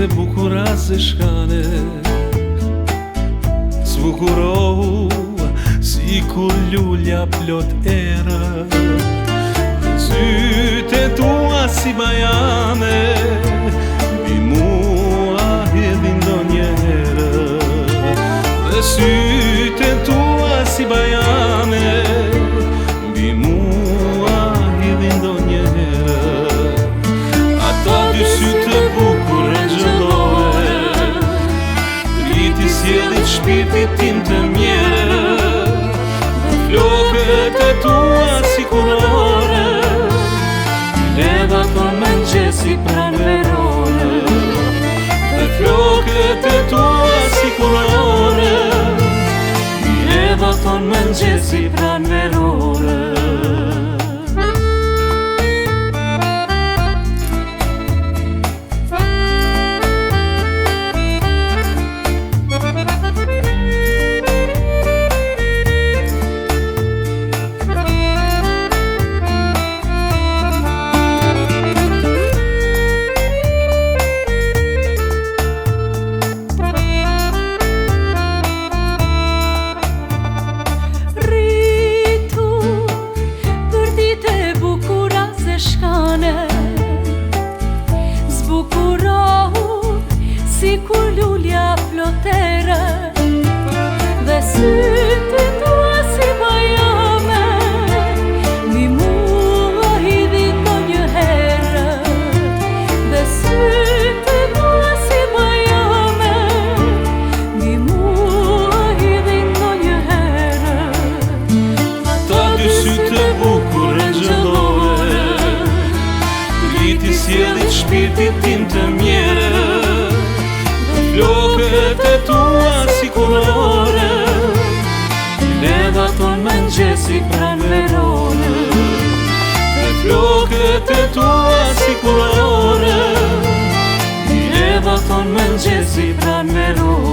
e bukura se shkane, zbukurohu si kur lulja plot era. Sytë tua si bajame, mbi mua hedhin ndonjëherë. Dhe sytë tua si bajame, mbi mua hedhin ndonjëherë. Ata dy sytë e bukur e gjëllore, driti sjellit shpirtit tim të mjere. Dhe flokët e tua si kurore, ledha ton mëngjesi pran verore. Dhe flokët e tua si kurore, ledha ton mëngjesi pran verore. Zbukurohu si kur lulja plotere, dhe sytë tua si bajame, mbi mua hidhin ndonjëherë. Dhe sytë tua si bajame, mbi mua hidhin ndonjëherë. Ata dy sytë e bukur e gjëllore, driti sjellit shpirtit tim të mjere. Dhe flokët e tua si kurore, ledha ton mëngjesi pran verore. Dhe flokët e tua si kurore, ledha ton mëngjesi pran verore.